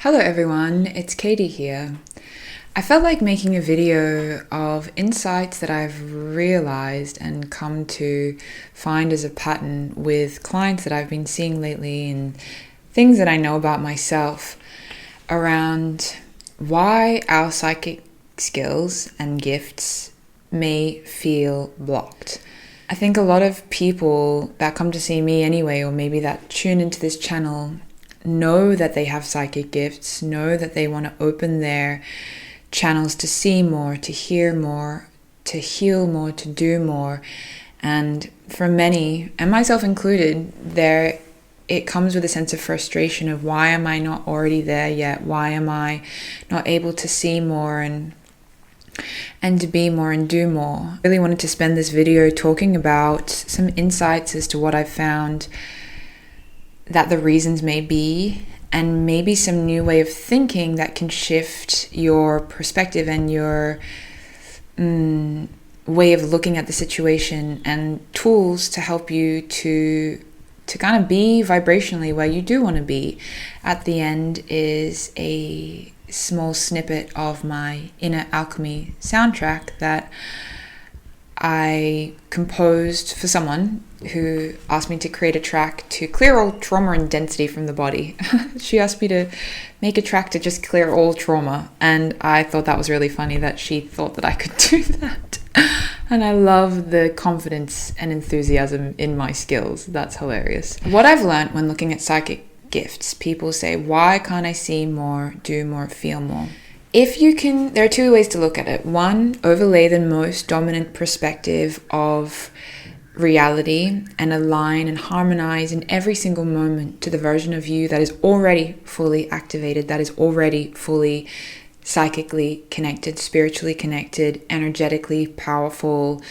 Hello everyone, it's Katie here. I felt like making a video of insights that I've realized and come to find as a pattern with clients that I've been seeing lately and things that I know about myself around why our psychic skills and gifts may feel blocked. I think a lot of people that come to see me anyway, or maybe that tune into this channel, know that they have psychic gifts, know that they want to open their channels to see more, to hear more, to heal more, to do more. And for many, and myself included, it comes with a sense of frustration of why am I not already there yet? Why am I not able to see more and to be more and do more? I really wanted to spend this video talking about some insights as to what I've found that the reasons may be, and maybe some new way of thinking that can shift your perspective and your way of looking at the situation, and tools to help you to kind of be vibrationally where you do want to be. At the end is a small snippet of my Inner Alchemy soundtrack that I composed for someone who asked me to create a track to clear all trauma and density from the body. She asked me to make a track to just clear all trauma, and I thought that was really funny that she thought that I could do that. And I love the confidence and enthusiasm in my skills. That's hilarious. What I've learned when looking at psychic gifts, people say, why can't I see more, do more, feel more? If you can, there are two ways to look at it. One, overlay the most dominant perspective of reality and align and harmonize in every single moment to the version of you that is already fully activated, that is already fully psychically connected, spiritually connected, energetically powerful,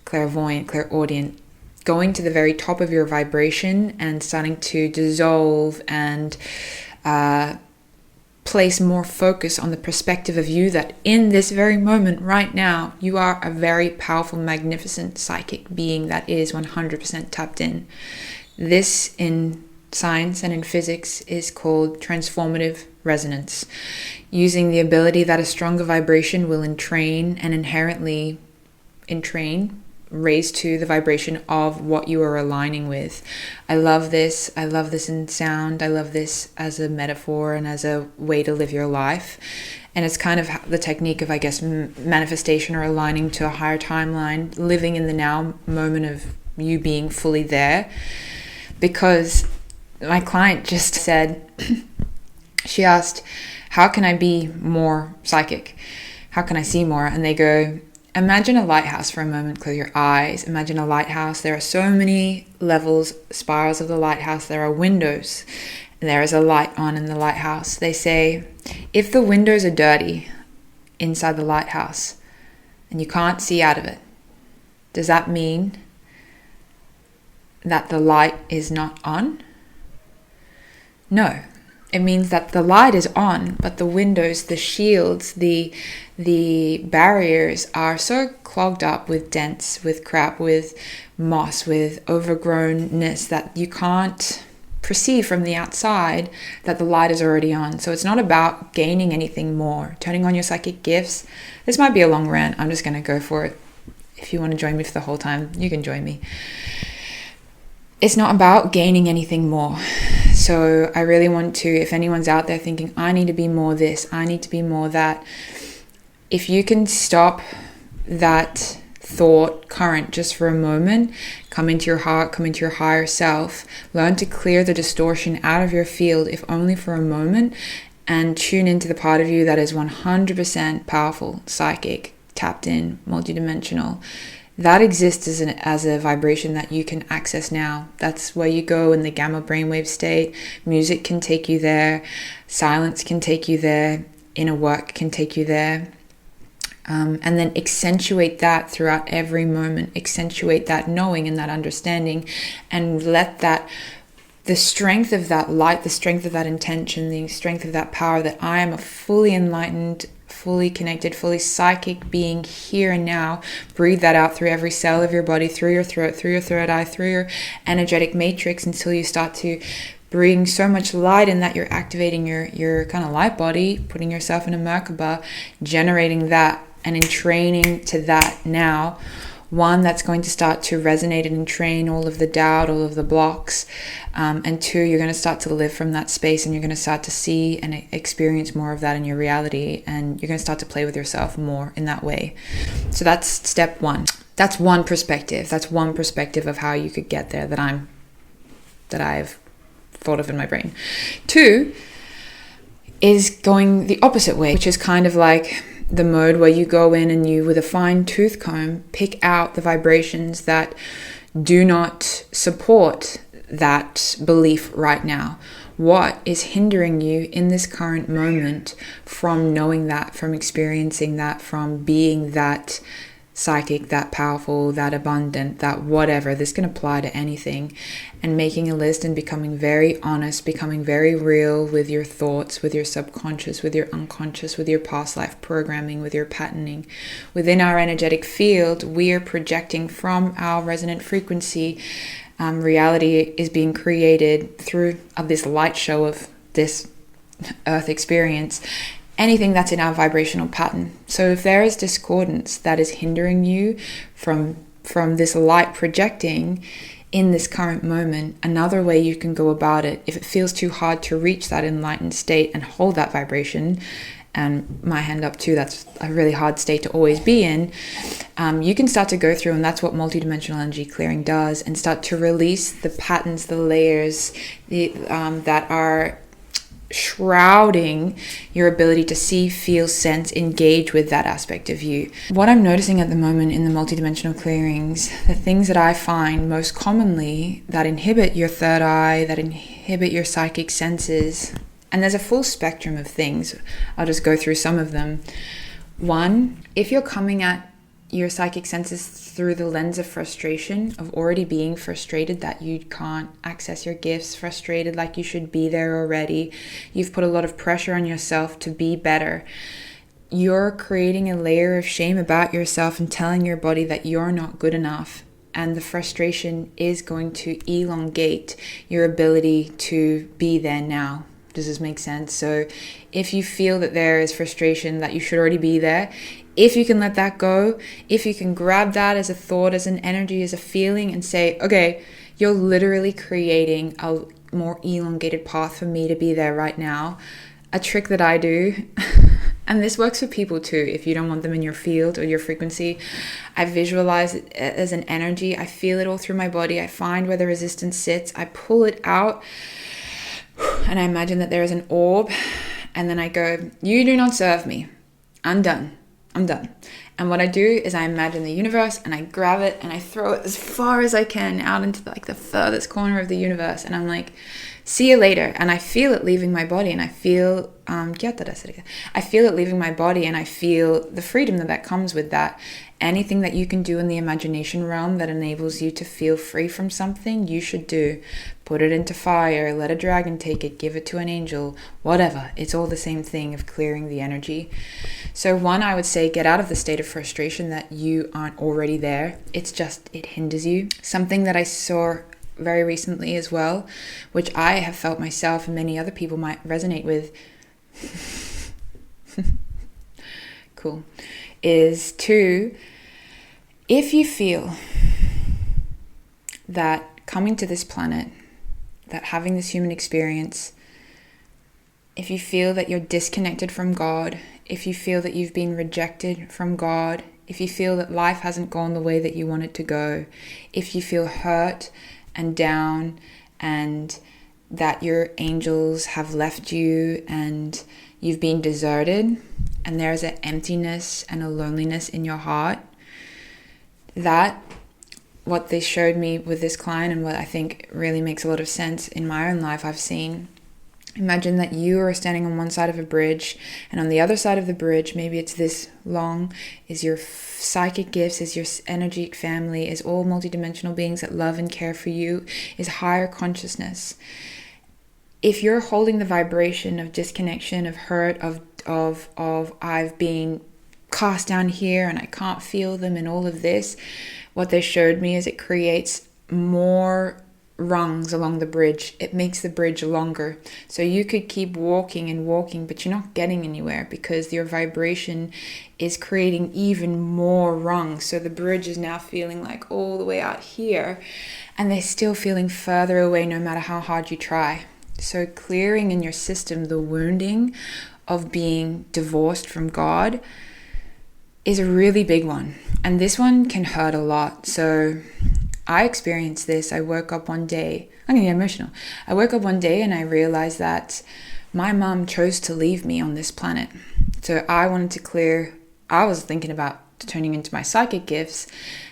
clairvoyant, clairaudient, going to the very top of your vibration and starting to dissolve and place more focus on the perspective of you that in this very moment right now, you are a very powerful, magnificent psychic being that is 100% tapped in. This in science and in physics is called transformative resonance, using the ability that a stronger vibration will entrain and inherently raise to the vibration of what you are aligning with. I love this in sound. I love this as a metaphor and as a way to live your life. And it's kind of the technique of, I guess, manifestation or aligning to a higher timeline, living in the now moment of you being fully there. Because my client just said, she asked, how can I be more psychic? How can I see more? And they go, imagine a lighthouse for a moment. Close your eyes. Imagine a lighthouse. There are so many levels, spirals of the lighthouse. There are windows. There is a light on in the lighthouse. They say, if the windows are dirty inside the lighthouse and you can't see out of it, does that mean that the light is not on? No. It means that the light is on, but the windows, the shields, the barriers are so clogged up with dents, with crap, with moss, with overgrownness that you can't perceive from the outside that the light is already on. So it's not about gaining anything more, turning on your psychic gifts. This might be a long rant. I'm just going to go for it. If you want to join me for the whole time, you can join me. It's not about gaining anything more. So I really want to, if anyone's out there thinking, I need to be more this, I need to be more that, if you can stop that thought current just for a moment, come into your heart, come into your higher self, learn to clear the distortion out of your field, if only for a moment, and tune into the part of you that is 100% powerful, psychic, tapped in, multidimensional. That exists as a vibration that you can access now. That's where you go in the gamma brainwave state. Music can take you there. Silence can take you there. Inner work can take you there. And then accentuate that throughout every moment. Accentuate that knowing and that understanding. And let that, the strength of that light, the strength of that intention, the strength of that power that I am a fully enlightened, fully connected, fully psychic being here and now. Breathe that out through every cell of your body, through your throat, through your third eye, through your energetic matrix, until you start to bringing so much light in that you're activating your kind of light body, putting yourself in a Merkaba, generating that and entraining to that now. One, that's going to start to resonate and entrain all of the doubt, all of the blocks. And two, you're going to start to live from that space, and you're going to start to see and experience more of that in your reality. And you're going to start to play with yourself more in that way. So that's step one. That's one perspective. That's one perspective of how you could get there that I've thought of in my brain. Two is going the opposite way, which is kind of like the mode where you go in and you, with a fine tooth comb, pick out the vibrations that do not support that belief right now. What is hindering you in this current moment from knowing that, from experiencing that, from being that psychic, that powerful, that abundant, that whatever? This can apply to anything. And making a list and becoming very honest, becoming very real with your thoughts, with your subconscious, with your unconscious, with your past life programming, with your patterning. Within our energetic field, we are projecting from our resonant frequency. Reality is being created through this light show of this earth experience. Anything that's in our vibrational pattern. So if there is discordance that is hindering you from this light projecting in this current moment, another way you can go about it, if it feels too hard to reach that enlightened state and hold that vibration, and my hand up too, that's a really hard state to always be in, you can start to go through, and that's what multidimensional energy clearing does, and start to release the patterns, the layers that are shrouding your ability to see, feel, sense, engage with that aspect of you. What I'm noticing at the moment in the multidimensional clearings, the things that I find most commonly that inhibit your third eye, that inhibit your psychic senses, and there's a full spectrum of things. I'll just go through some of them. One, if you're coming at your psychic senses through the lens of frustration, of already being frustrated that you can't access your gifts, frustrated like you should be there already, you've put a lot of pressure on yourself to be better, you're creating a layer of shame about yourself and telling your body that you're not good enough. And the frustration is going to elongate your ability to be there now. Does this make sense? So if you feel that there is frustration, that you should already be there, if you can let that go, if you can grab that as a thought, as an energy, as a feeling, and say, okay, you're literally creating a more elongated path for me to be there right now. A trick that I do, and this works for people too, if you don't want them in your field or your frequency, I visualize it as an energy. I feel it all through my body. I find where the resistance sits. I pull it out, and I imagine that there is an orb, and then I go, you do not serve me. I'm done. And what I do is I imagine the universe, and I grab it and I throw it as far as I can out into the furthest corner of the universe. And I'm like, see you later. And I feel it leaving my body, and I feel, I feel it leaving my body, and I feel the freedom that comes with that. Anything that you can do in the imagination realm that enables you to feel free from something, you should do. Put it into fire, let a dragon take it, give it to an angel, whatever. It's all the same thing of clearing the energy. So one, I would say, get out of the state of frustration that you aren't already there. It hinders you. Something that I saw very recently as well, which I have felt myself and many other people might resonate with, cool, is to, if you feel that coming to this planet, that having this human experience, if you feel that you're disconnected from God, if you feel that you've been rejected from God, if you feel that life hasn't gone the way that you want it to go, if you feel hurt and down, and that your angels have left you and you've been deserted, and there's an emptiness and a loneliness in your heart, that what they showed me with this client, and what I think really makes a lot of sense in my own life I've seen, imagine that you are standing on one side of a bridge, and on the other side of the bridge, maybe it's this long, is your psychic gifts, is your energetic family, is all multidimensional beings that love and care for you, is higher consciousness. If you're holding the vibration of disconnection, of hurt, of I've been cast down here and I can't feel them and all of this, what they showed me is it creates more rungs along the bridge. It makes the bridge longer. So you could keep walking and walking, but you're not getting anywhere because your vibration is creating even more rungs. So the bridge is now feeling like all the way out here, and they're still feeling further away no matter how hard you try. So clearing in your system the wounding of being divorced from God is a really big one. And this one can hurt a lot. So I experienced this. I woke up one day, I'm gonna get emotional. I woke up one day and I realized that my mom chose to leave me on this planet. So I wanted to clear, I was thinking about turning into my psychic gifts,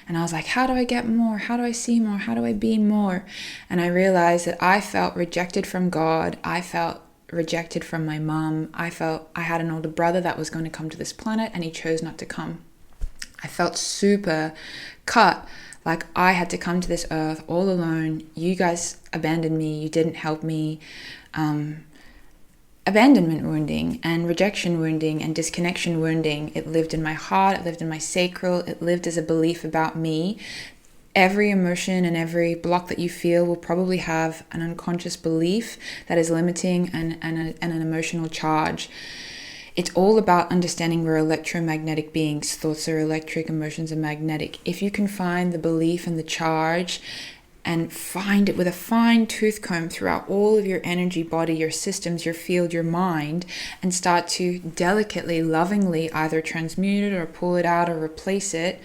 and I was like, how do I get more? How do I see more? How do I be more? And I realized that I felt rejected from God. I felt rejected from my mom. I felt I had an older brother that was going to come to this planet and he chose not to come. I felt super cut, like I had to come to this earth all alone. You guys abandoned me. You didn't help me. Abandonment wounding and rejection wounding and disconnection wounding. It lived in my heart. It lived in my sacral. It lived as a belief about me. Every emotion and every block that you feel will probably have an unconscious belief that is limiting and an emotional charge. It's all about understanding we're electromagnetic beings. Thoughts are electric, emotions are magnetic. If you can find the belief and the charge and find it with a fine tooth comb throughout all of your energy, body, your systems, your field, your mind, and start to delicately, lovingly either transmute it or pull it out or replace it,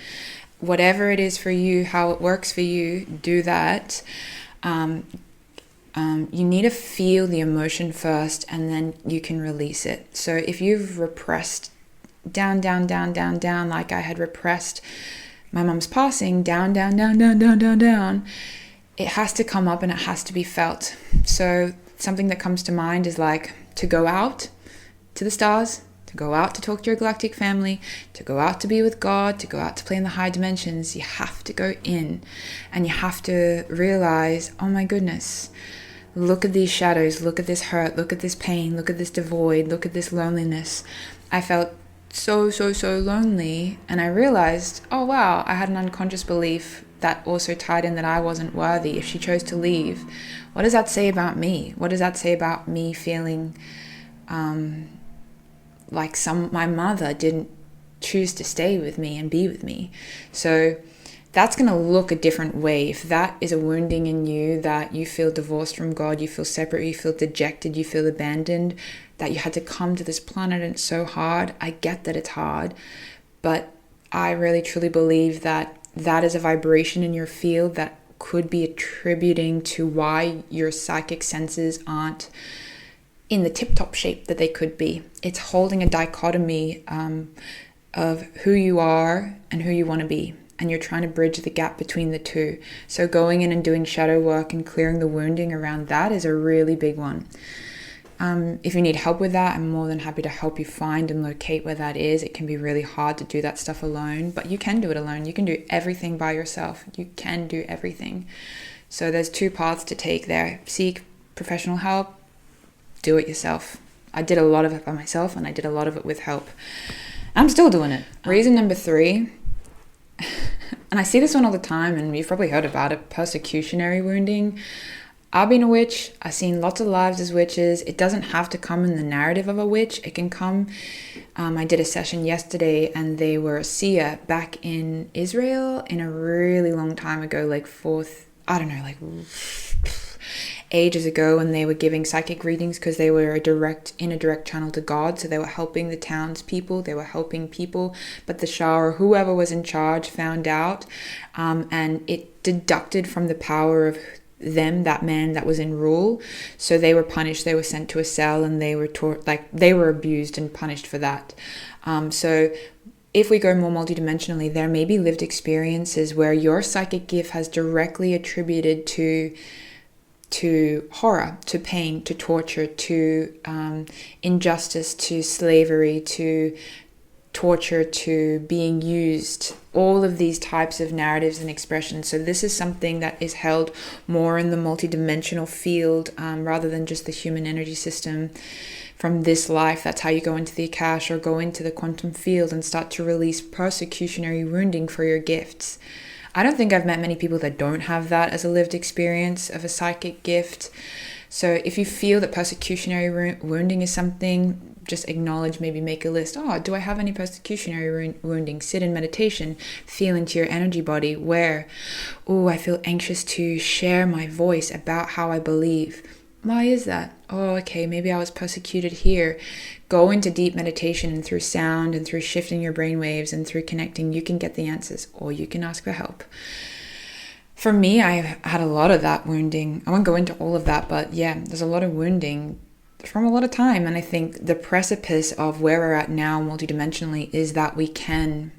whatever it is for you, how it works for you, do that. You need to feel the emotion first and then you can release it. So if you've repressed down, like I had repressed my mom's passing, down, it has to come up and it has to be felt. So something that comes to mind is like to go out to the stars, to go out to talk to your galactic family, to go out to be with God, to go out to play in the high dimensions. You have to go in and you have to realize, oh my goodness, look at these shadows, look at this hurt, look at this pain, look at this devoid, look at this loneliness. I felt so lonely, and I realized, oh wow, I had an unconscious belief that also tied in that I wasn't worthy if she chose to leave. What does that say about me? What does that say about me feeling like my mother didn't choose to stay with me and be with me? So that's going to look a different way. If that is a wounding in you, that you feel divorced from God, you feel separate, you feel dejected, you feel abandoned, that you had to come to this planet and it's so hard. I get that it's hard, but I really truly believe that that is a vibration in your field that could be attributing to why your psychic senses aren't in the tip-top shape that they could be. It's holding a dichotomy of who you are and who you want to be. And you're trying to bridge the gap between the two. So going in and doing shadow work and clearing the wounding around that is a really big one. If you need help with that, I'm more than happy to help you find and locate where that is. It can be really hard to do that stuff alone, but you can do it alone. You can do everything by yourself. You can do everything. So there's two paths to take there. Seek professional help, do it yourself. I did a lot of it by myself and I did a lot of it with help. I'm still doing it. Reason number 3, and I see this one all the time and you've probably heard about it, persecutionary wounding. I've been a witch. I've seen lots of lives as witches. It doesn't have to come in the narrative of a witch. It can come. I did a session yesterday and they were a seer back in Israel in a really long time ago, ages ago, and they were giving psychic readings because they were in a direct channel to God. So they were helping the townspeople. They were helping people. But the Shah or whoever was in charge found out and it deducted from the power of that man that was in rule. So they were punished. They were sent to a cell and they were they were abused and punished for that. So if we go more multidimensionally, there may be lived experiences where your psychic gift has directly attributed to horror, to pain, to torture, to injustice, to slavery, to torture, to being used, all of these types of narratives and expressions. So this is something that is held more in the multidimensional field rather than just the human energy system from this life. That's how you go into the Akash or go into the quantum field and start to release persecutionary wounding for your gifts. I don't think I've met many people that don't have that as a lived experience of a psychic gift. So if you feel that persecutionary wounding is something, just acknowledge, maybe make a list. Oh, do I have any persecutionary wounding? Sit in meditation, feel into your energy body where, oh, I feel anxious to share my voice about how I believe. Why is that? Oh, okay, maybe I was persecuted here. Go into deep meditation, and through sound and through shifting your brain waves and through connecting, you can get the answers, or you can ask for help. For me, I've had a lot of that wounding. I won't go into all of that, but yeah, there's a lot of wounding from a lot of time. And I think the precipice of where we're at now multidimensionally is that we can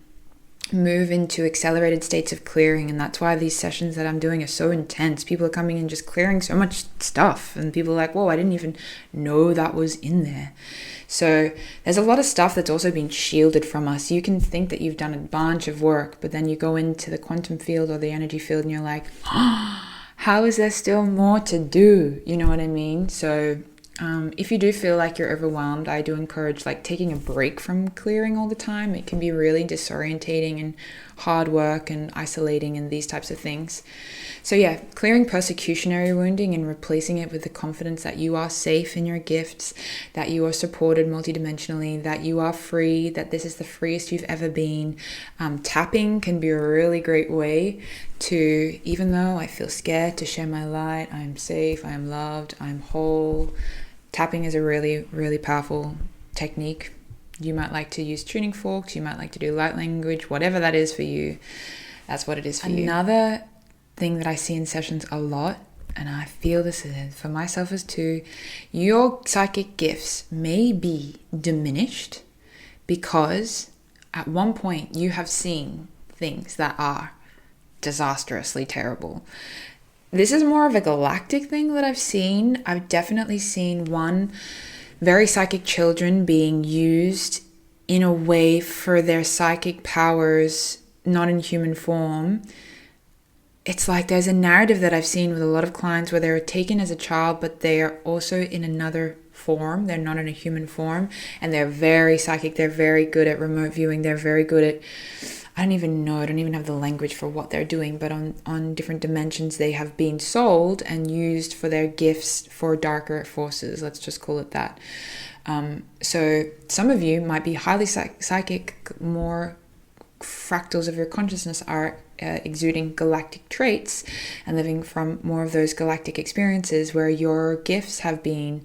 move into accelerated states of clearing. And that's why these sessions that I'm doing are so intense. People are coming in just clearing so much stuff, and people are like, whoa, I didn't even know that was in there. So there's a lot of stuff that's also been shielded from us. You can think that you've done a bunch of work, but then you go into the quantum field or the energy field and you're like, oh, how is there still more to do? You know what I mean? So if you do feel like you're overwhelmed, I do encourage taking a break from clearing all the time. It can be really disorientating and hard work and isolating and these types of things. So yeah, clearing persecutionary wounding and replacing it with the confidence that you are safe in your gifts, that you are supported multidimensionally, that you are free, that this is the freest you've ever been. Tapping can be a really great way to, even though I feel scared to share my light, I am safe, I am loved, I'm whole. Tapping is a really, really powerful technique. You might like to use tuning forks, you might like to do light language, whatever that is for you, that's what it is for you. Another thing that I see in sessions a lot, and I feel this is for myself as too, your psychic gifts may be diminished because at one point you have seen things that are disastrously terrible. This is more of a galactic thing that I've seen. I've definitely seen very psychic children being used in a way for their psychic powers, not in human form. It's like there's a narrative that I've seen with a lot of clients where they were taken as a child, but they are also in another form. They're not in a human form, and they're very psychic. They're very good at remote viewing. They're very good at, I don't even have the language for what they're doing, but on different dimensions they have been sold and used for their gifts for darker forces. Let's just call it that. So some of you might be highly psychic, more fractals of your consciousness are exuding galactic traits and living from more of those galactic experiences where your gifts have been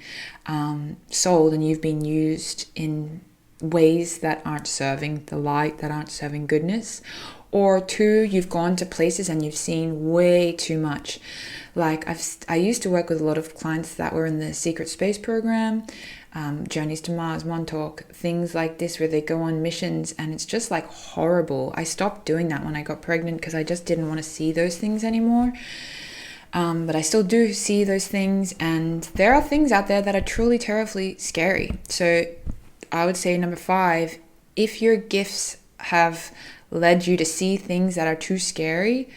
sold and you've been used in ways that aren't serving the light, that aren't serving goodness. Or two, you've gone to places and you've seen way too much. I used to work with a lot of clients that were in the Secret Space program, Journeys to Mars, Montauk, things like this where they go on missions, and it's just horrible. I stopped doing that when I got pregnant because I just didn't want to see those things anymore. But I still do see those things, and there are things out there that are truly terribly scary. So I would say number 5, if your gifts have led you to see things that are too scary,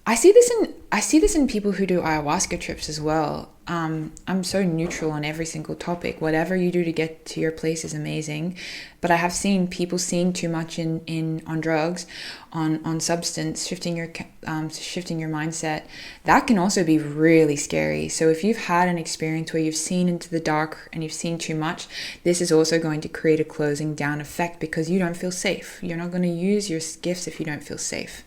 I see this in people who do ayahuasca trips as well. I'm so neutral on every single topic. Whatever you do to get to your place is amazing. But I have seen people seeing too much on drugs, on substance, shifting your mindset. That can also be really scary. So if you've had an experience where you've seen into the dark and you've seen too much, this is also going to create a closing down effect because you don't feel safe. You're not going to use your gifts if you don't feel safe.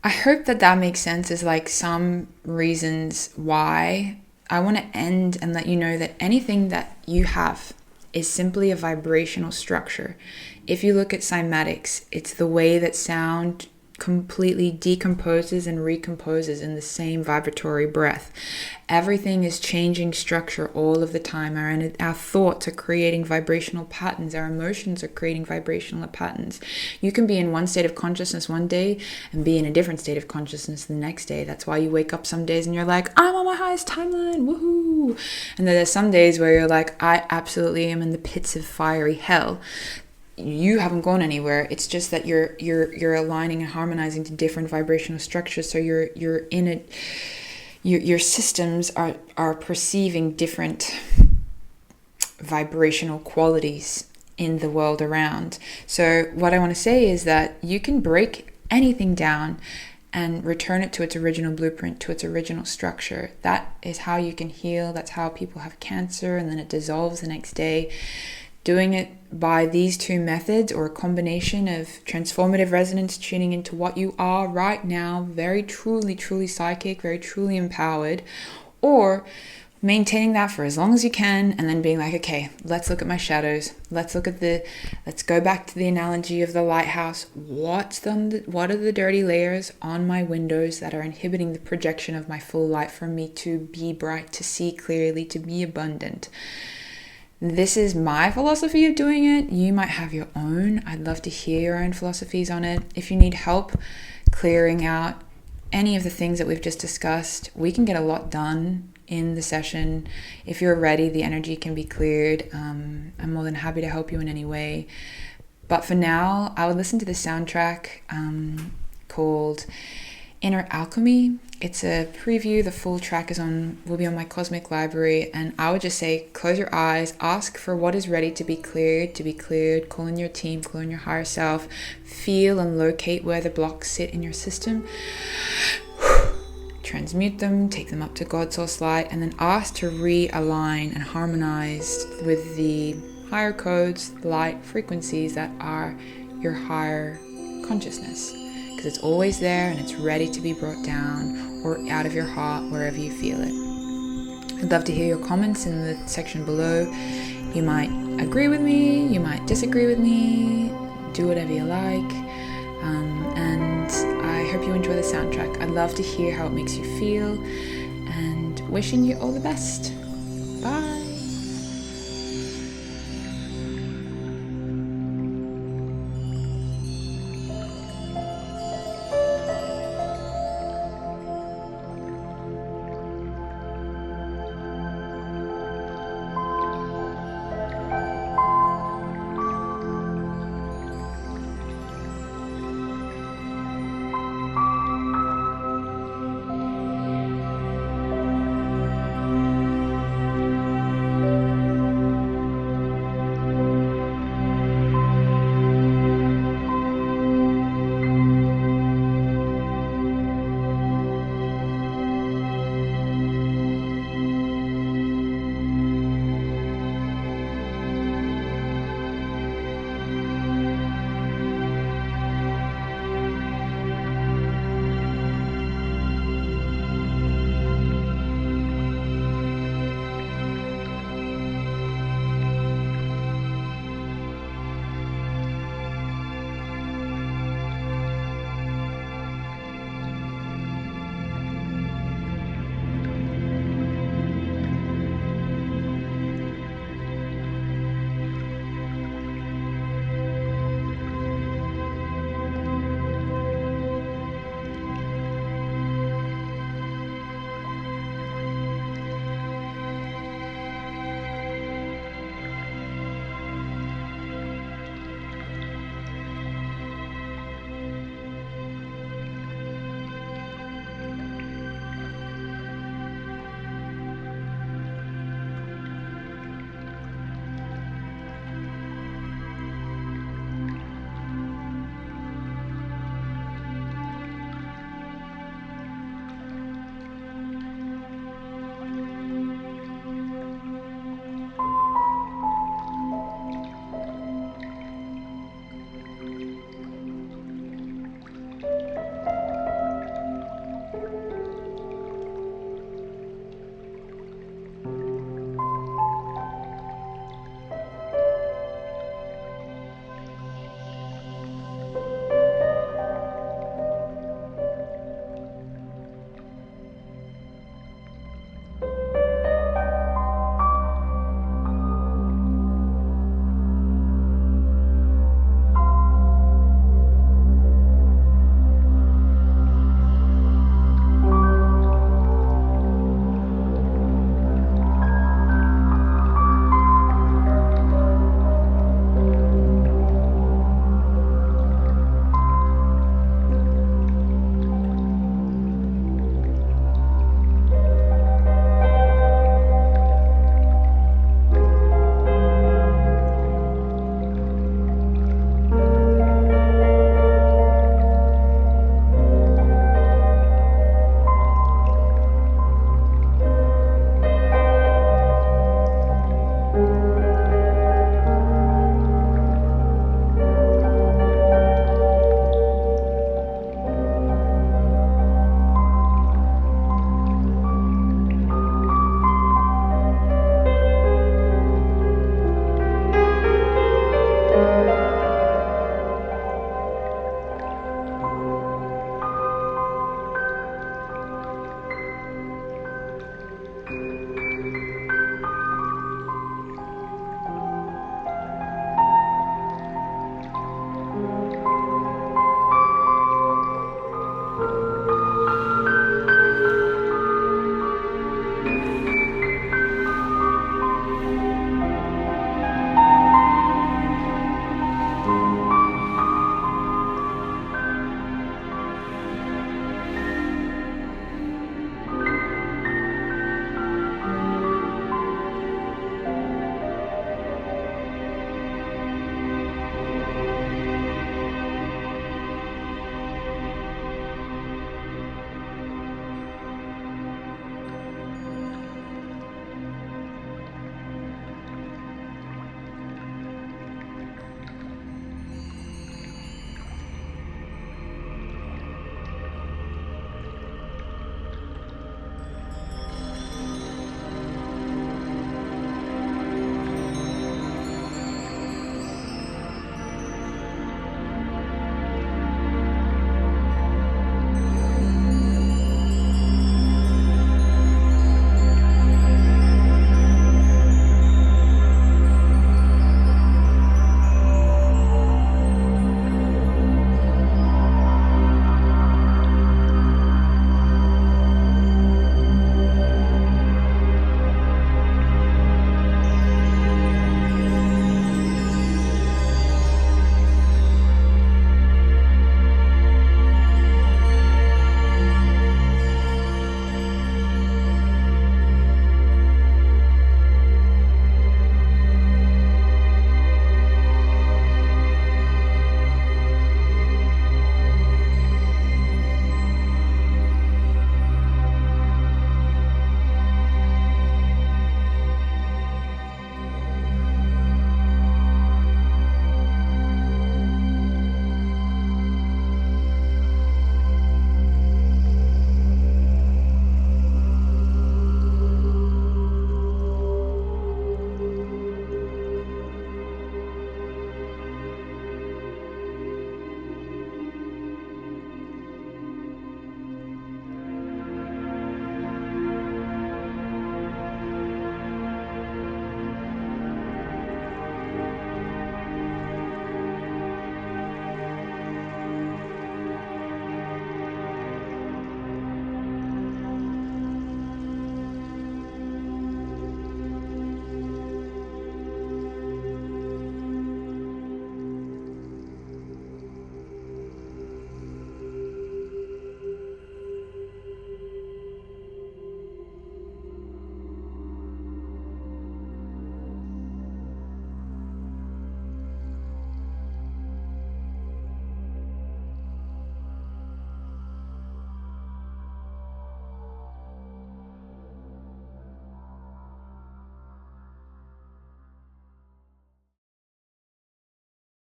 I hope that makes sense as some reasons why. I want to end and let you know that anything that you have is simply a vibrational structure. If you look at cymatics, it's the way that sound completely decomposes and recomposes in the same vibratory breath. Everything is changing structure all of the time. Our thoughts are creating vibrational patterns. Our emotions are creating vibrational patterns. You can be in one state of consciousness one day and be in a different state of consciousness the next day. That's why you wake up some days and you're like, I'm on my highest timeline, woohoo! And then there's some days where you're like, I absolutely am in the pits of fiery hell. You haven't gone anywhere. It's just that you're aligning and harmonizing to different vibrational structures. So you're in it. Your systems are perceiving different vibrational qualities in the world around. So what I want to say is that you can break anything down and return it to its original blueprint, to its original structure. That is how you can heal. That's how people have cancer and then it dissolves the next day. Doing it by these two methods, or a combination of transformative resonance, tuning into what you are right now, very truly psychic, very truly empowered, or maintaining that for as long as you can, and then being like, okay, let's look at my shadows. Let's go back to the analogy of the lighthouse. What are the dirty layers on my windows that are inhibiting the projection of my full light from me to be bright, to see clearly, to be abundant? This is my philosophy of doing it. You might have your own. I'd love to hear your own philosophies on it. If you need help clearing out any of the things that we've just discussed, we can get a lot done in the session. If you're ready, the energy can be cleared. I'm more than happy to help you in any way. But for now, I would listen to the soundtrack called Inner Alchemy. It's a preview. The full track will be on my Cosmic Library, and I would just say, close your eyes, ask for what is ready to be cleared, call in your team, call in your higher self, feel and locate where the blocks sit in your system, transmute them, take them up to God Source Light, and then ask to realign and harmonize with the higher codes, light frequencies that are your higher consciousness. Because it's always there and it's ready to be brought down or out of your heart, wherever you feel it. I'd love to hear your comments in the section below. You might agree with me, you might disagree with me, do whatever you like. And I hope you enjoy the soundtrack. I'd love to hear how it makes you feel, and wishing you all the best. Bye.